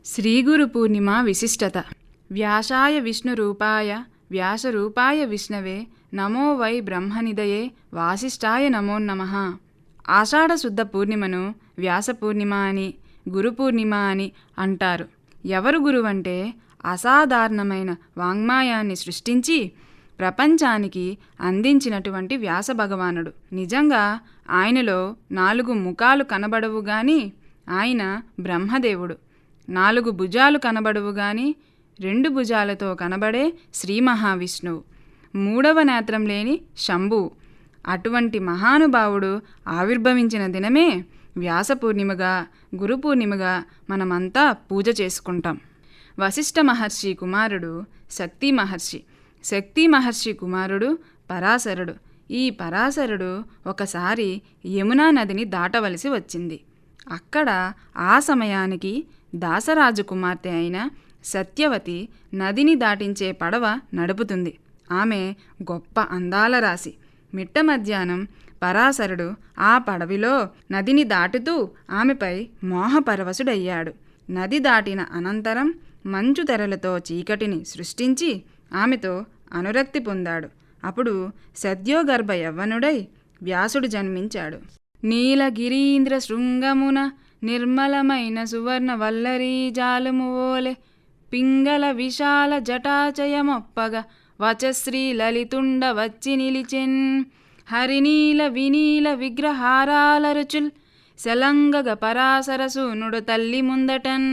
శ్రీగురు పూర్ణిమ విశిష్టత. వ్యాసాయ విష్ణురూపాయ వ్యాసరూపాయ విష్ణవే నమో వై బ్రహ్మనిదయే వాసిష్ఠాయ నమో నమః. ఆషాఢశుద్ధ పూర్ణిమను వ్యాస పూర్ణిమ అని, గురు పూర్ణిమ అని అంటారు. ఎవరు గురువంటే అసాధారణమైన వాంగ్మయాన్ని సృష్టించి ప్రపంచానికి అందించినటువంటి వ్యాస భగవానుడు. నిజంగా ఆయనలో 4 ముఖాలు కనబడవు గాని ఆయన బ్రహ్మదేవుడు. 4 భుజాలు కనబడవు గాని 2 భుజాలతో కనబడే శ్రీ మహావిష్ణువు. 3వ నేత్రం లేని శంభువు. అటువంటి మహానుభావుడు ఆవిర్భవించిన దినమే వ్యాస పూర్ణిమగా, గురు పూర్ణిమగా మనమంతా పూజ చేసుకుంటాం. వశిష్ఠ మహర్షి కుమారుడు శక్తి మహర్షి. శక్తి మహర్షి కుమారుడు పరాశరుడు. ఈ పరాశరుడు ఒకసారి యమునా నదిని దాటవలసి వచ్చింది. అక్కడ ఆ సమయానికి దాసరాజు కుమార్తె అయిన సత్యవతి నదిని దాటించే పడవ నడుపుతుంది. ఆమె గొప్ప అందాల రాశి. మిట్ట మధ్యాహ్నం పరాశరుడు ఆ పడవిలో నదిని దాటుతూ ఆమెపై మోహపరవశుడయ్యాడు. నది దాటిన అనంతరం మంచు తెరలతో చీకటిని సృష్టించి ఆమెతో అనురక్తి పొందాడు. అప్పుడు సద్యోగర్భ యవ్వనుడై వ్యాసుడు జన్మించాడు. నీలగిరీంద్ర శృంగమున నిర్మలమైన సువర్ణ వల్లరీ జాలము ఓలె పింగళ విశాల జటాచయమొప్పగ వచశ్రీ లలితుండ వచ్చి నిలిచెన్. హరినీల వినీల విగ్రహారాలరుచుల్ శలంగగ పరాశరసూనుడు తల్లి ముందటన్.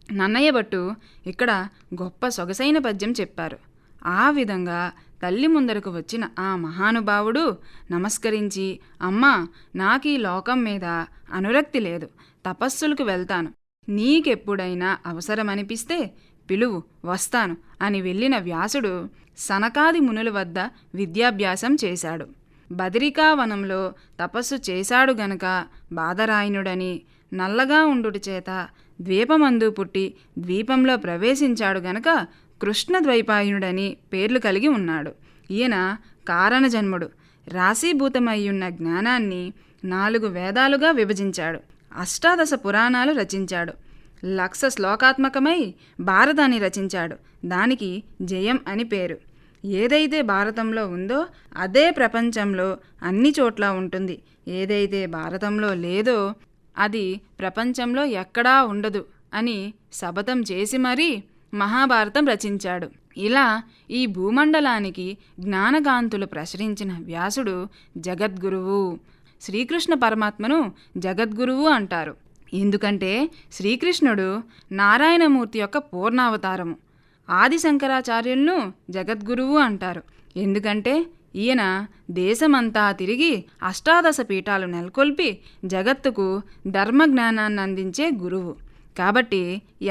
నన్నయ్య భట్టు ఇక్కడ గొప్ప సొగసైన పద్యం చెప్పారు. ఆ విధంగా తల్లి ముందరకు వచ్చిన ఆ మహానుభావుడు నమస్కరించి, అమ్మా, నాకీ లోకం మీద అనురక్తి లేదు, తపస్సులకు వెళ్తాను, నీకెప్పుడైనా అవసరమనిపిస్తే పిలువు, వస్తాను అని వెళ్ళిన వ్యాసుడు సనకాది మునుల వద్ద విద్యాభ్యాసం చేశాడు. బదరికావనంలో తపస్సు చేశాడు గనక బాదరాయణుడని, నల్లగా ఉండుట చేత ద్వీపమందు పుట్టి ద్వీపంలో ప్రవేశించాడు గనక కృష్ణద్వైపాయనుడని పేర్లు కలిగి ఉన్నాడు. ఈయన కారణజన్ముడు. రాశీభూతమయ్యున్న జ్ఞానాన్ని 4 వేదాలుగా విభజించాడు. 18 పురాణాలు రచించాడు. 1,00,000 శ్లోకాత్మకమై భారతాన్ని రచించాడు. దానికి జయం అని పేరు. ఏదైతే భారతంలో ఉందో అదే ప్రపంచంలో అన్ని చోట్ల ఉంటుంది. ఏదైతే భారతంలో లేదో అది ప్రపంచంలో ఎక్కడా ఉండదు అని శపథం చేసి మరీ మహాభారతం రచించాడు. ఇలా ఈ భూమండలానికి జ్ఞానకాంతులు ప్రసరించిన వ్యాసుడు జగద్గురువు. శ్రీకృష్ణ పరమాత్మను జగద్గురువు అంటారు. ఎందుకంటే శ్రీకృష్ణుడు నారాయణమూర్తి యొక్క పూర్ణావతారము. ఆది శంకరాచార్యులను జగద్గురువు అంటారు. ఎందుకంటే ఈయన దేశమంతా తిరిగి 18 పీఠాలు నెలకొల్పి జగత్తుకు ధర్మజ్ఞానాన్ని అందించే గురువు. కాబట్టి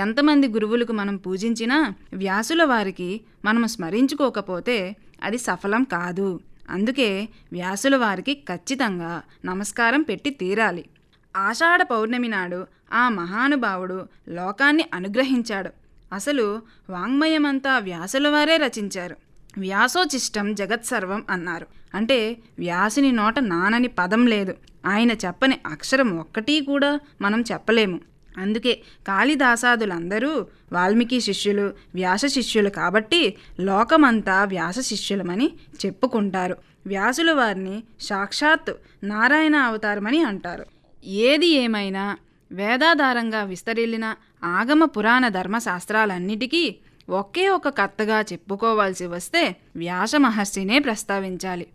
ఎంతమంది గురువులకు మనం పూజించినా వ్యాసుల వారికి మనం స్మరించుకోకపోతే అది సఫలం కాదు. అందుకే వ్యాసుల వారికి ఖచ్చితంగా నమస్కారం పెట్టి తీరాలి. ఆషాఢ పౌర్ణమి నాడు ఆ మహానుభావుడు లోకాన్ని అనుగ్రహించాడు. అసలు వాంగ్మయమంతా వ్యాసుల వారే రచించారు. వ్యాసోచిష్టం జగత్సర్వం అన్నారు. అంటే వ్యాసుని నోట నానని పదం లేదు. ఆయన చెప్పని అక్షరం ఒక్కటి కూడా మనం చెప్పలేము. అందుకే కాళిదాసాదులందరూ వాల్మీకి శిష్యులు, వ్యాస శిష్యులు కాబట్టి లోకమంతా వ్యాస శిష్యులమని చెప్పుకుంటారు. వ్యాసుల వారిని సాక్షాత్ నారాయణ అవతారమని అంటారు. ఏది ఏమైనా వేదాధారంగా విస్తరిల్లిన ఆగమ పురాణ ధర్మశాస్త్రాలన్నిటికీ ఒకే ఒక కర్తగా చెప్పుకోవాల్సి వస్తే వ్యాస మహర్షినే ప్రస్తావించాలి.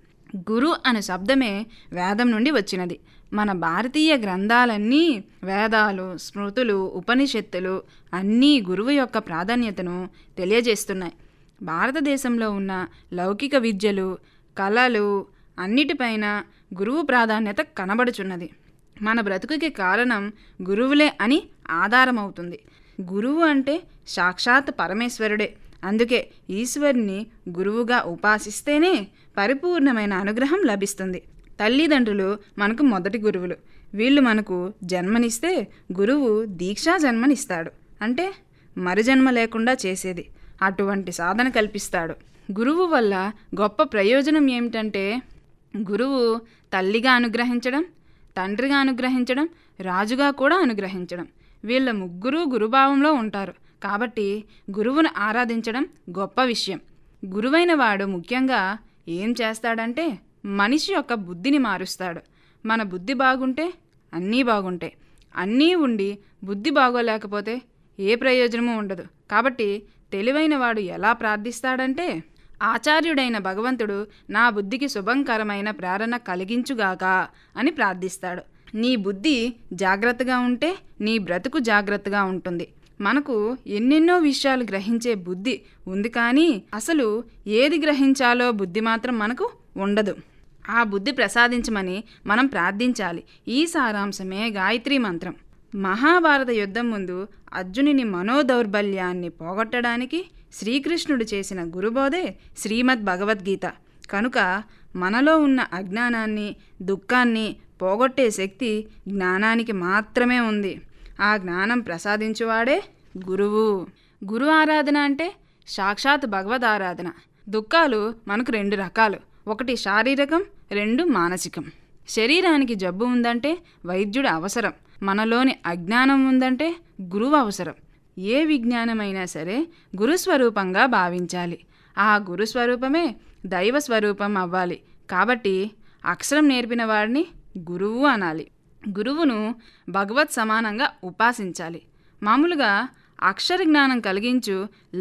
గురు అనే శబ్దమే వేదం నుండి వచ్చినది. మన భారతీయ గ్రంథాలన్నీ, వేదాలు, స్మృతులు, ఉపనిషత్తులు అన్నీ గురువు యొక్క ప్రాధాన్యతను తెలియజేస్తున్నాయి. భారతదేశంలో ఉన్న లౌకిక విద్యలు, కళలు అన్నిటిపైన గురువు ప్రాధాన్యత కనబడుచున్నది. మన బ్రతుకుకి కారణం గురువులే అని ఆధారమవుతుంది. గురువు అంటే సాక్షాత్ పరమేశ్వరుడే. అందుకే ఈశ్వరుని గురువుగా ఉపాసిస్తేనే పరిపూర్ణమైన అనుగ్రహం లభిస్తుంది. తల్లిదండ్రులు మనకు మొదటి గురువులు. వీళ్ళు మనకు జన్మనిస్తే గురువు దీక్షా జన్మనిస్తాడు. అంటే మరుజన్మ లేకుండా చేసేది. అటువంటి సాధన కల్పిస్తాడు. గురువు వల్ల గొప్ప ప్రయోజనం ఏమిటంటే గురువు తల్లిగా అనుగ్రహించడం, తండ్రిగా అనుగ్రహించడం, రాజుగా కూడా అనుగ్రహించడం. వీళ్ళ ముగ్గురు గురుభావంలో ఉంటారు. కాబట్టి గురువును ఆరాధించడం గొప్ప విషయం. గురువైన వాడు ముఖ్యంగా ఏం చేస్తాడంటే మనిషి యొక్క బుద్ధిని మారుస్తాడు. మన బుద్ధి బాగుంటే అన్నీ బాగుంటాయి. అన్నీ ఉండి బుద్ధి బాగోలేకపోతే ఏ ప్రయోజనమూ ఉండదు. కాబట్టి తెలివైన వాడు ఎలా ప్రార్థిస్తాడంటే, ఆచార్యుడైన భగవంతుడు నా బుద్ధికి శుభంకరమైన ప్రేరణ కలిగించుగాక అని ప్రార్థిస్తాడు. నీ బుద్ధి జాగ్రత్తగా ఉంటే నీ బ్రతుకు జాగ్రత్తగా ఉంటుంది. మనకు ఎన్నెన్నో విషయాలు గ్రహించే బుద్ధి ఉంది, కానీ అసలు ఏది గ్రహించాలో బుద్ధి మాత్రం మనకు ఉండదు. ఆ బుద్ధి ప్రసాదించమని మనం ప్రార్థించాలి. ఈ సారాంశమే గాయత్రీ మంత్రం. మహాభారత యుద్ధం ముందు అర్జునుని మనోదౌర్బల్యాన్ని పోగొట్టడానికి శ్రీకృష్ణుడు చేసిన గురుబోధే శ్రీమద్ భగవద్గీత. కనుక మనలో ఉన్న అజ్ఞానాన్ని, దుఃఖాన్ని పోగొట్టే శక్తి జ్ఞానానికి మాత్రమే ఉంది. ఆ జ్ఞానం ప్రసాదించువాడే గురువు. గురు ఆరాధన అంటే సాక్షాత్ భగవద్ ఆరాధన. దుఃఖాలు మనకు 2 రకాలు. ఒకటి శారీరకం, 2 మానసికం. శరీరానికి జబ్బు ఉందంటే వైద్యుడు అవసరం. మనలోని అజ్ఞానం ఉందంటే గురువు అవసరం. ఏ విజ్ఞానమైనా సరే గురుస్వరూపంగా భావించాలి. ఆ గురుస్వరూపమే దైవస్వరూపం అవ్వాలి. కాబట్టి అక్షరం నేర్పిన వాడిని గురువు అనాలి. గురువును భగవత్ సమానంగా ఉపాసించాలి. మామూలుగా అక్షర జ్ఞానం కలిగించు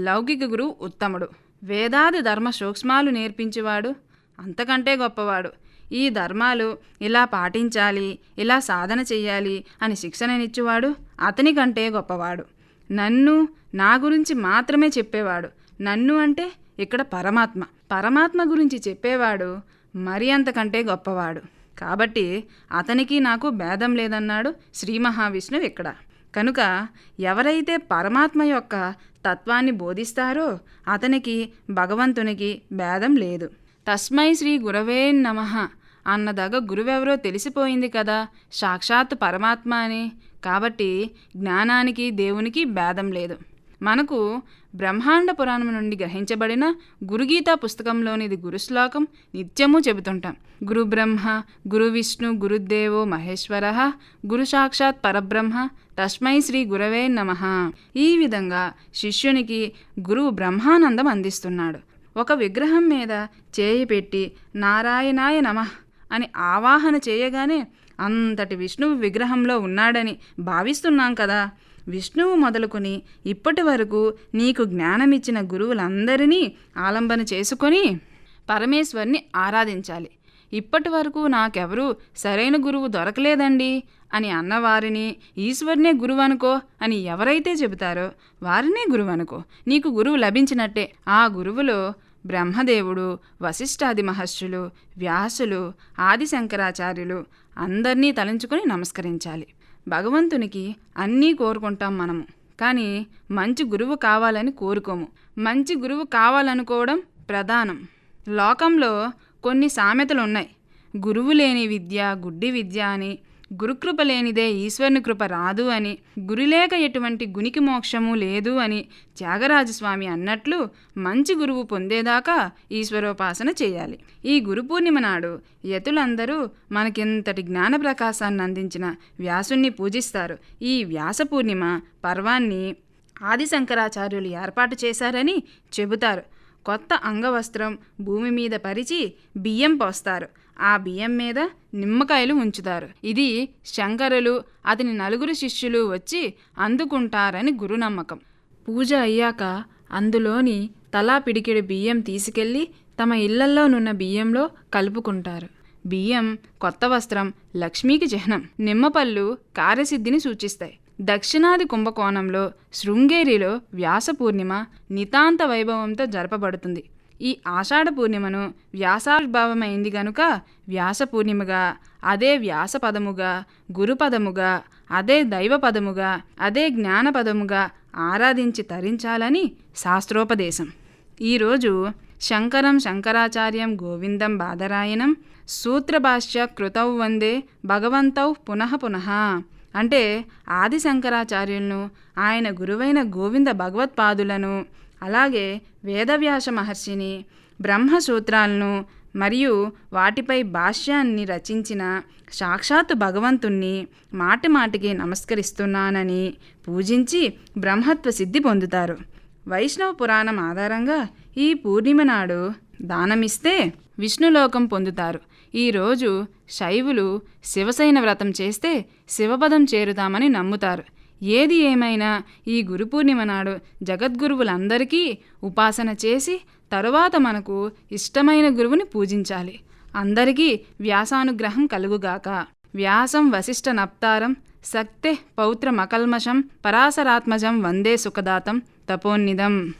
లౌకిక గురువు ఉత్తముడు. వేదాది ధర్మ సూక్ష్మాలు నేర్పించేవాడు అంతకంటే గొప్పవాడు. ఈ ధర్మాలు ఇలా పాటించాలి, ఇలా సాధన చెయ్యాలి అని శిక్షణనిచ్చేవాడు అతని కంటే గొప్పవాడు. నన్ను, నా గురించి మాత్రమే చెప్పేవాడు. నన్ను అంటే ఇక్కడ పరమాత్మ. పరమాత్మ గురించి చెప్పేవాడు మరి అంతకంటే గొప్పవాడు. కాబట్టి అతనికి నాకు భేదం లేదన్నాడు శ్రీ మహావిష్ణువు ఇక్కడ. కనుక ఎవరైతే పరమాత్మ యొక్క తత్వాన్ని బోధిస్తారో అతనికి భగవంతునికి భేదం లేదు. తస్మై శ్రీ గురవే నమః అన్నదగ గురువెవరో తెలిసిపోయింది కదా, సాక్షాత్ పరమాత్మ అని. కాబట్టి జ్ఞానానికి దేవునికి భేదం లేదు. మనకు బ్రహ్మాండ పురాణం నుండి గ్రహించబడిన గురుగీత పుస్తకంలోనిది గురుశ్లోకం నిత్యము చెబుతుంటాం. గురు బ్రహ్మ గురు విష్ణు గురుదేవో మహేశ్వరః గురు సాక్షాత్ పరబ్రహ్మ తస్మై శ్రీ గురవే నమః. ఈ విధంగా శిష్యునికి గురువు బ్రహ్మానందం అందిస్తున్నాడు. ఒక విగ్రహం మీద చేయి పెట్టి నారాయణాయ నమః అని ఆవాహన చేయగానే అంతటి విష్ణువు విగ్రహంలో ఉన్నాడని భావిస్తున్నాం కదా. విష్ణువు మొదలుకొని ఇప్పటి వరకు నీకు జ్ఞానమిచ్చిన గురువులందరినీ ఆలంబన చేసుకొని పరమేశ్వరుని ఆరాధించాలి. ఇప్పటి వరకు నాకెవరూ సరైన గురువు దొరకలేదండి అని అన్నవారిని ఈశ్వరునే గురువు అనుకో అని ఎవరైతే చెబుతారో వారినే గురువు అనుకో. నీకు గురువు లభించినట్టే. ఆ గురువులో బ్రహ్మదేవుడు, వశిష్ఠాది మహర్షులు, వ్యాసులు, ఆదిశంకరాచార్యులు అందరినీ తలంచుకొని నమస్కరించాలి. భగవంతునికి అన్నీ కోరుకుంటాం మనము, కానీ మంచి గురువు కావాలని కోరుకోము. మంచి గురువు కావాలనుకోవడం ప్రధానం. లోకంలో కొన్ని సామెతలు ఉన్నాయి. గురువు లేని విద్య గుడ్డి విద్య అని, గురుకృప లేనిదే ఈశ్వరుని కృప రాదు అని, గురులేక ఎటువంటి గునికి మోక్షము లేదు అని త్యాగరాజస్వామి అన్నట్లు మంచి గురువు పొందేదాకా ఈశ్వరోపాసన చేయాలి. ఈ గురు పూర్ణిమ నాడు యతులందరూ మనకింతటి జ్ఞాన ప్రకాశాన్ని అందించిన వ్యాసుణ్ణి పూజిస్తారు. ఈ వ్యాస పూర్ణిమ పర్వాన్ని ఆదిశంకరాచార్యులు ఏర్పాటు చేశారని చెబుతారు. కొత్త అంగవస్త్రం భూమి మీద పరిచి బియ్యం పోస్తారు. ఆ బియ్యం మీద నిమ్మకాయలు ఉంచుతారు. ఇది శంకరులు అతని 4 శిష్యులు వచ్చి అందుకుంటారని గురు నమ్మకం. పూజ అయ్యాక అందులోని తలా పిడికెడు బియ్యం తీసుకెళ్లి తమ ఇళ్లల్లోనున్న బియ్యంలో కలుపుకుంటారు. బియ్యం, కొత్త వస్త్రం లక్ష్మీకి చిహ్నం. నిమ్మపళ్ళు కార్యసిద్ధిని సూచిస్తాయి. దక్షిణాది కుంభకోణంలో శృంగేరిలో వ్యాస పూర్ణిమ నితాంత వైభవంతో జరపబడుతుంది. ఈ ఆషాఢ పూర్ణిమను వ్యాసావిర్భావమైంది గనుక వ్యాస పూర్ణిమగా, అదే వ్యాస పదముగా, గురుపదముగా, అదే దైవ పదముగా, అదే జ్ఞానపదముగా ఆరాధించి తరించాలని శాస్త్రోపదేశం. ఈరోజు శంకరం శంకరాచార్యం గోవిందం బాదరాయణం సూత్రభాష్య కృతౌ వందే భగవంతౌ పునః పునః అంటే ఆదిశంకరాచార్యులను, ఆయన గురువైన గోవింద భగవత్పాదులను, అలాగే వేదవ్యాస మహర్షిని, బ్రహ్మసూత్రాలను, మరియు వాటిపై భాష్యాన్ని రచించిన సాక్షాత్తు భగవంతుణ్ణి మాటిమాటికి నమస్కరిస్తున్నానని పూజించి బ్రహ్మత్వ సిద్ధి పొందుతారు. వైష్ణవ పురాణం ఆధారంగా ఈ పూర్ణిమ నాడు దానమిస్తే విష్ణులోకం పొందుతారు. ఈరోజు శైవులు శివసైన వ్రతం చేస్తే శివపదం చేరుతామని నమ్ముతారు. ఏది ఏమైనా ఈ గురు పూర్ణిమ నాడు జగద్గురువులందరికీ ఉపాసన చేసి తరువాత మనకు ఇష్టమైన గురువుని పూజించాలి. అందరికీ వ్యాసానుగ్రహం కలుగుగాక. వ్యాసం వశిష్ఠ నప్తారం సక్తే పౌత్ర మకల్మషం పరాశరాత్మజం వందే సుఖదాతం తపోన్నిధం.